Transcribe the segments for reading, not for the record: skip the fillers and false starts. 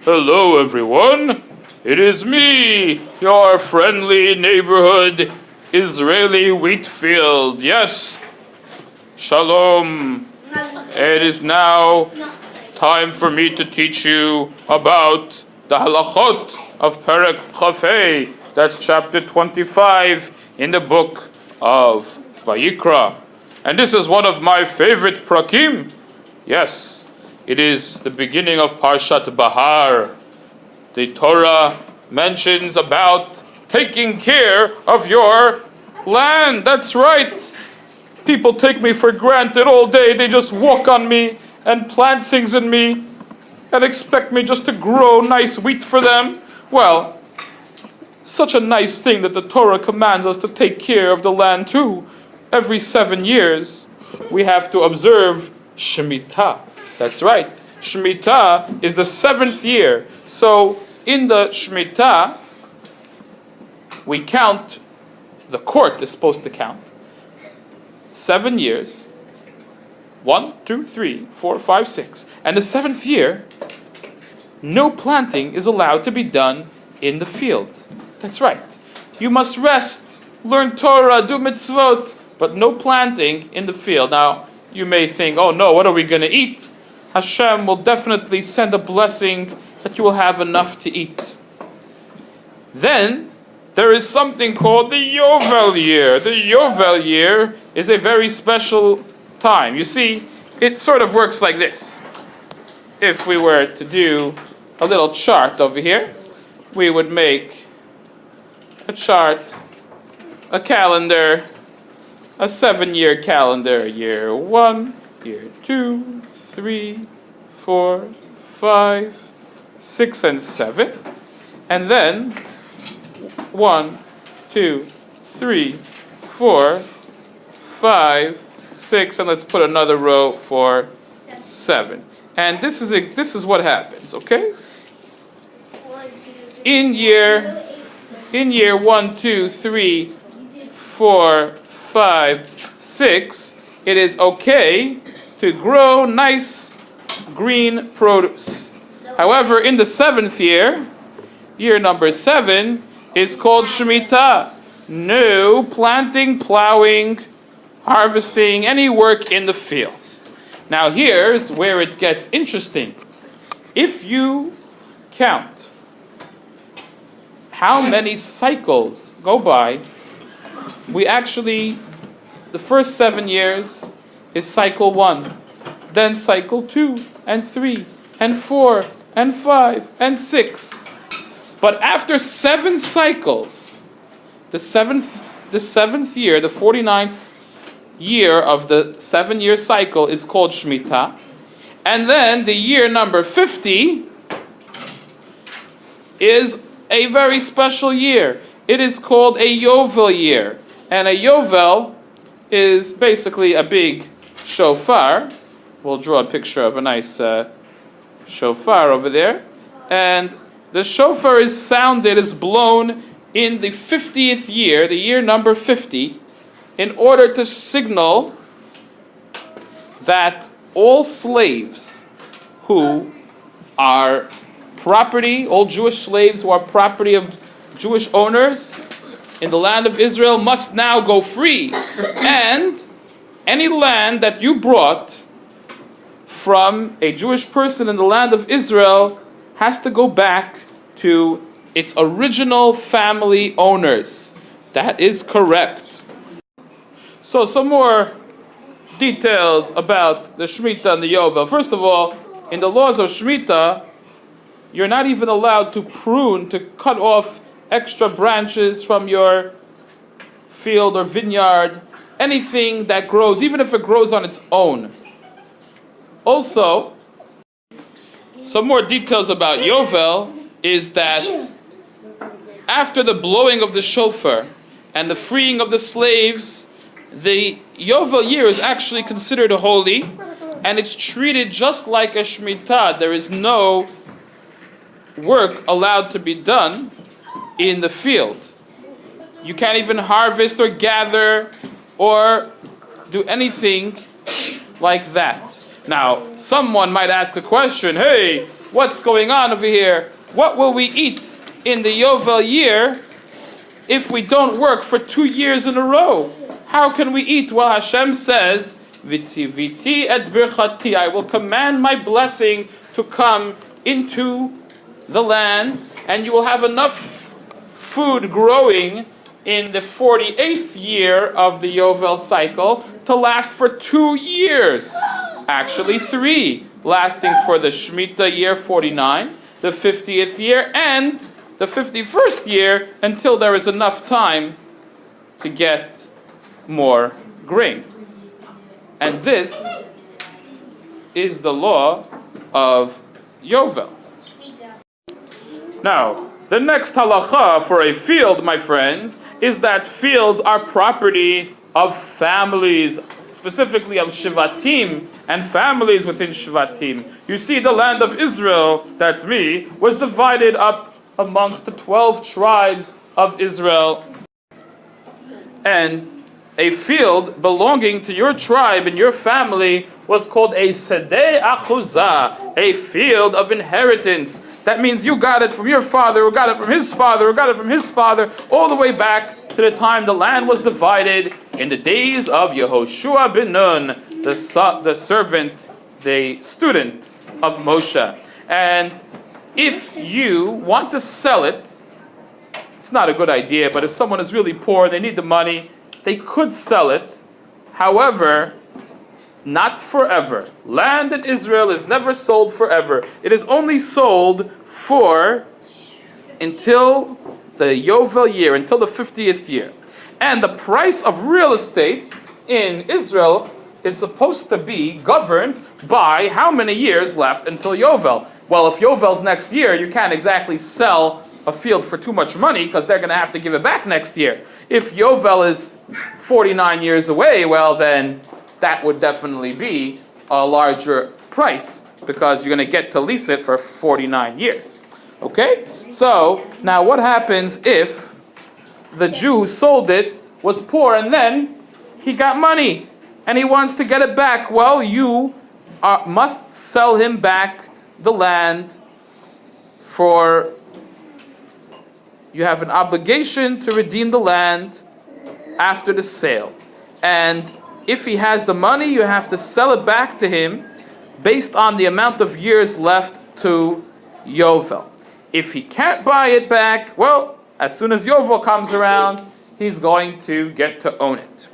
Hello, everyone. It is me, your friendly neighborhood Israeli wheat field. Yes, Shalom. It is now time for me to teach you about the halachot of Perek Chafei. That's chapter 25 in the book of Vayikra. And this is one of my favorite prakim. Yes, it is the beginning of Parshat Bahar. The Torah mentions about taking care of your land. That's right. People take me for granted all day. They just walk on me and plant things in me and expect me just to grow nice wheat for them. Well, such a nice thing that the Torah commands us to take care of the land too. Every 7 years, we have to observe Shemitah. That's right. Shemitah is the 7th year. So in the Shemitah, we count, the court is supposed to count 7 years. 1, 2, 3, 4, 5, 6. And the 7th year, no planting is allowed to be done in the field. That's right. You must rest, learn Torah, do mitzvot, but no planting in the field. Now, you may think, oh no, what are we going to eat? Hashem will definitely send a blessing that you will have enough to eat. Then, there is something called the Yovel year. The Yovel year is a very special time. You see, it sort of works like this. If we were to do a little chart over here, we would make a chart, a calendar, a 7-year calendar. Year 1, year 2, 3, 4, 5, 6, and 7. And then 1, 2, 3, 4, 5, 6, and let's put another row for 7. And this is what happens, okay? In year 1, 2, 3, 4, 5, 6, it is okay to grow nice green produce. However, in the 7th year, year number 7, is called Shemitah. No planting, plowing, harvesting, any work in the field. Now here's where it gets interesting. If you count how many cycles go by, the first 7 years is cycle 1, then cycle 2, and 3, and 4, and 5, and 6. But after 7 cycles, the seventh year, the 49th year of the 7-year cycle is called Shemitah. And then the year number 50 is a very special year. It is called a Yovel year. And a Yovel is basically a big shofar. We'll draw a picture of a nice shofar over there. And the shofar is blown in the 50th year, the year number 50, in order to signal that all slaves who are property, all Jewish slaves who are property of Jewish owners in the land of Israel must now go free. And any land that you brought from a Jewish person in the land of Israel has to go back to its original family owners. That is correct. So some more details about the Shemitah and the Yovel. First of all, in the laws of Shemitah, you're not even allowed to prune, to cut off extra branches from your field or vineyard, anything that grows, even if it grows on its own. Also, some more details about Yovel is that after the blowing of the shofar and the freeing of the slaves, the Yovel year is actually considered holy, and it's treated just like a Shemitah. There is no work allowed to be done in the field. You can't even harvest or gather or do anything like that. Now, someone might ask the question, hey, what's going on over here? What will we eat in the Yovel year if we don't work for 2 years in a row? How can we eat? Well, Hashem says, Vitziviti et birchati, I will command my blessing to come into the land, and you will have enough food growing in the 48th year of the Yovel cycle to last for 2 years. Actually 3, lasting for the Shemitah year 49, the 50th year, and the 51st year, until there is enough time to get more grain. And this is the law of Yovel. Now, the next halacha for a field, my friends, is that fields are property of families, specifically of Shivatim and families within Shivatim. You see, the land of Israel, that's me, was divided up amongst the 12 tribes of Israel. And a field belonging to your tribe and your family was called a Sedeh Achuzah, a field of inheritance. That means you got it from your father, who got it from his father, who got it from his father, all the way back to the time the land was divided in the days of Yehoshua ben Nun, the servant, the student of Moshe. And if you want to sell it, it's not a good idea, but if someone is really poor, they need the money, they could sell it. However, not forever. Land in Israel is never sold forever. It is only sold for until the Yovel year, until the 50th year. And the price of real estate in Israel is supposed to be governed by how many years left until Yovel. Well, if Yovel's next year, you can't exactly sell a field for too much money because they're going to have to give it back next year. If Yovel is 49 years away, well then that would definitely be a larger price because you're going to get to lease it for 49 years. Okay? So, now what happens if the Jew who sold it was poor and then he got money and he wants to get it back? Well, you must sell him back the land for... You have an obligation to redeem the land after the sale. And if he has the money, you have to sell it back to him based on the amount of years left to Yovel. If he can't buy it back, well, as soon as Yovel comes around, he's going to get to own it.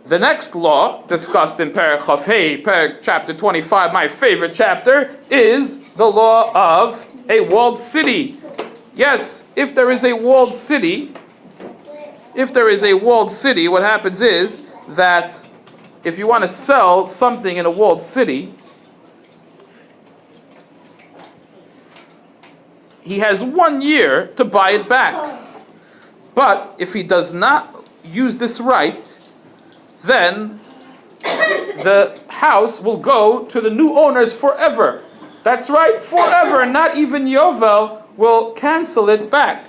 The next law discussed in Perek Chaf Hei, chapter 25, my favorite chapter, is the law of a walled city. Yes, if there is a walled city, what happens is that if you want to sell something in a walled city, he has 1 year to buy it back. But if he does not use this right, then the house will go to the new owners forever. That's right, forever. Not even Yovel will cancel it back.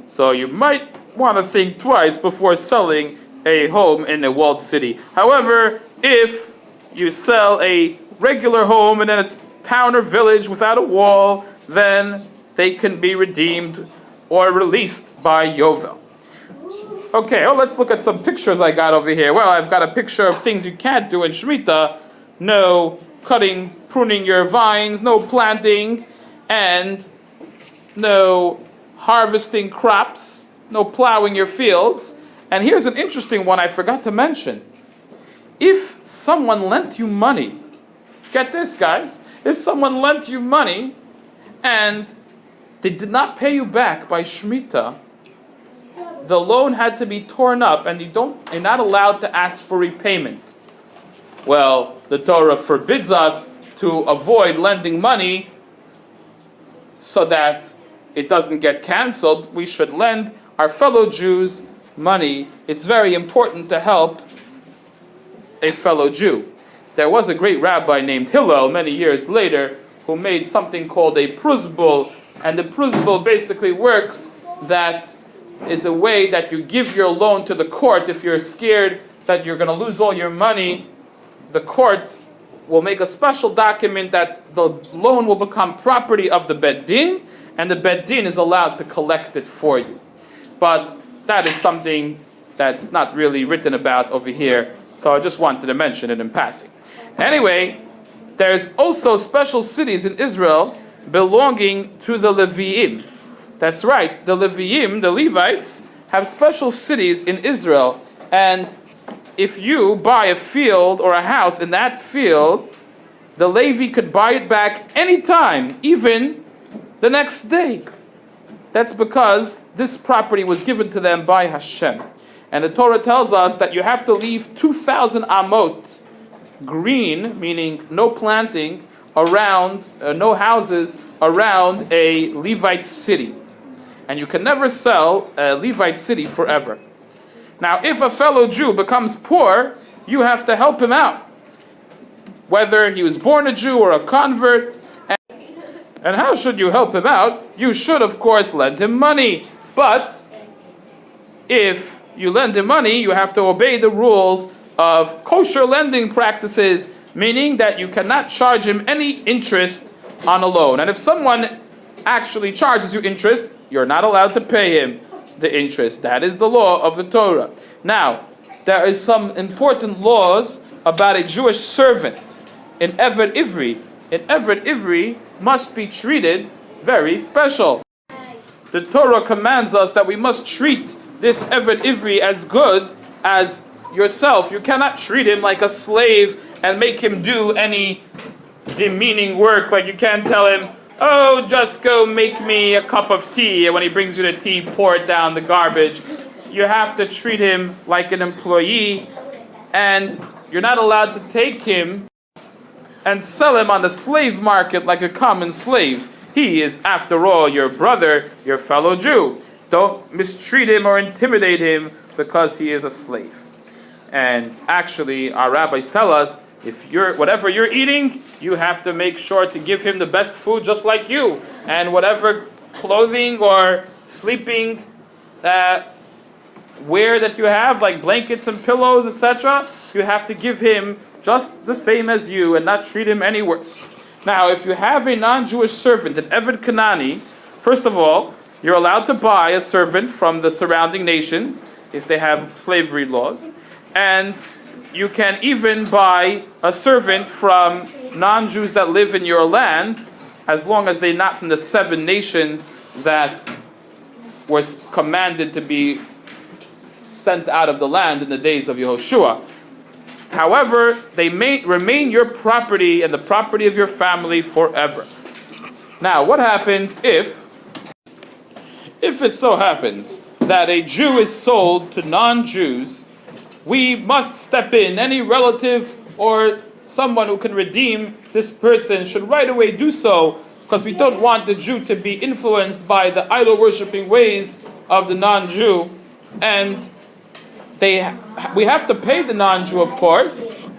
So you might want to think twice before selling a home in a walled city. However, if you sell a regular home in a town or village without a wall, then they can be redeemed or released by Yovel. Okay, well, let's look at some pictures I got over here. Well, I've got a picture of things you can't do in Shemitah. No cutting, pruning your vines, no planting, and no harvesting crops, no plowing your fields. And here's an interesting one I forgot to mention. If someone lent you money, get this, guys, if someone lent you money and they did not pay you back by Shemitah, the loan had to be torn up and you're not allowed to ask for repayment. Well, the Torah forbids us to avoid lending money so that it doesn't get canceled. We should lend our fellow Jews money. It's very important to help a fellow Jew. There was a great rabbi named Hillel many years later who made something called a pruzbul, and the pruzbul basically works that is a way that you give your loan to the court if you're scared that you're going to lose all your money. The court will make a special document that the loan will become property of the Bet Din, and the Bet Din is allowed to collect it for you. But that is something that's not really written about over here, so I just wanted to mention it in passing. Anyway, there's also special cities in Israel belonging to the Leviim. That's right, the Leviim, the Levites, have special cities in Israel, and if you buy a field or a house in that field, the Levi could buy it back anytime, even the next day. That's because this property was given to them by Hashem. And the Torah tells us that you have to leave 2,000 amot, green, meaning no planting, around, no houses, around a Levite city. And you can never sell a Levite city forever. Now, if a fellow Jew becomes poor, you have to help him out. Whether he was born a Jew or a convert. And how should you help him out? You should, of course, lend him money. But if you lend him money, you have to obey the rules of kosher lending practices, meaning that you cannot charge him any interest on a loan. And if someone actually charges you interest, you're not allowed to pay him the interest. That is the law of the Torah. Now, there is some important laws about a Jewish servant. An Eved Ivri. An Eved Ivri must be treated very special. The Torah commands us that we must treat this Eved Ivri as good as yourself. You cannot treat him like a slave and make him do any demeaning work. Like you can't tell him, oh, just go make me a cup of tea. And when he brings you the tea, pour it down the garbage. You have to treat him like an employee. And you're not allowed to take him and sell him on the slave market like a common slave. He is, after all, your brother, your fellow Jew. Don't mistreat him or intimidate him because he is a slave. And actually, our rabbis tell us, if whatever you're eating, you have to make sure to give him the best food just like you. And whatever clothing or sleeping wear that you have, like blankets and pillows, etc., you have to give him just the same as you and not treat him any worse. Now, if you have a non-Jewish servant, an Eved Kanani, first of all, you're allowed to buy a servant from the surrounding nations if they have slavery laws. And you can even buy a servant from non-Jews that live in your land, as long as they're not from the 7 nations that was commanded to be sent out of the land in the days of Yehoshua. However, they may remain your property and the property of your family forever. Now, what happens if it so happens that a Jew is sold to non-Jews? We must step in. Any relative or someone who can redeem this person should right away do so, because we don't want the Jew to be influenced by the idol-worshipping ways of the non-Jew. And we have to pay the non-Jew, of course.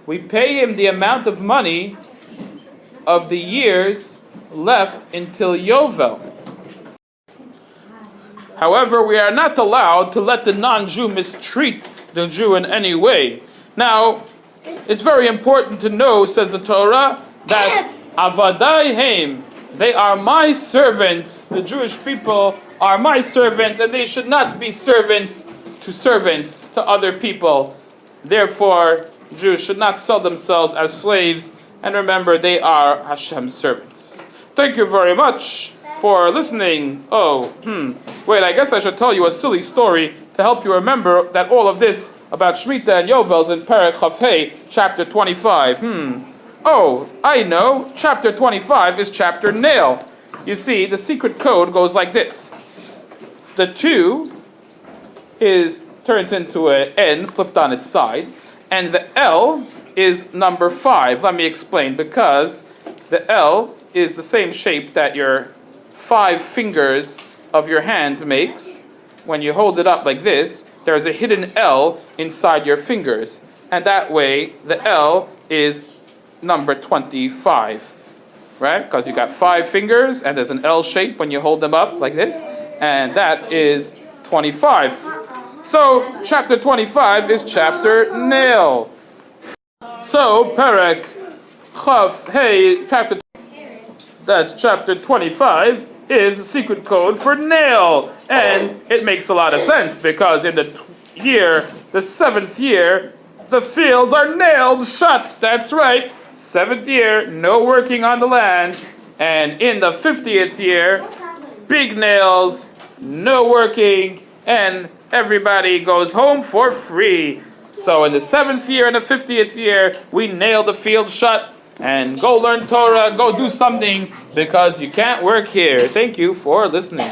We pay him the amount of money of the years left until Yovel. However, we are not allowed to let the non-Jew mistreat the Jew in any way. Now, it's very important to know, says the Torah, that Avadai Haim, they are my servants. The Jewish people are my servants, and they should not be servants to other people. Therefore, Jews should not sell themselves as slaves, and remember, they are Hashem's servants. Thank you very much for listening. Wait, I guess I should tell you a silly story to help you remember that all of this about Shemitah and Yovel is in Perek Chafhei, chapter 25. Oh, I know. Chapter 25 is chapter NaiL. You see, the secret code goes like this. The 2 turns into an N flipped on its side, and the L is number 5. Let me explain. Because the L is the same shape that your 5 fingers of your hand makes. When you hold it up like this, there's a hidden L inside your fingers, and that way the L is number 25, right? Because you got 5 fingers, and there's an L shape when you hold them up like this, and that is 25. So, chapter 25 is chapter NaiL. So, Perek Chaf Hey, that's chapter 25, is the secret code for NaiL. And it makes a lot of sense because in the seventh year, the fields are nailed shut. That's right. Seventh year, no working on the land. And in the 50th year, big nails, no working, and everybody goes home for free. So in the 7th year and the 50th year, we nail the fields shut and go learn Torah, go do something because you can't work here. Thank you for listening.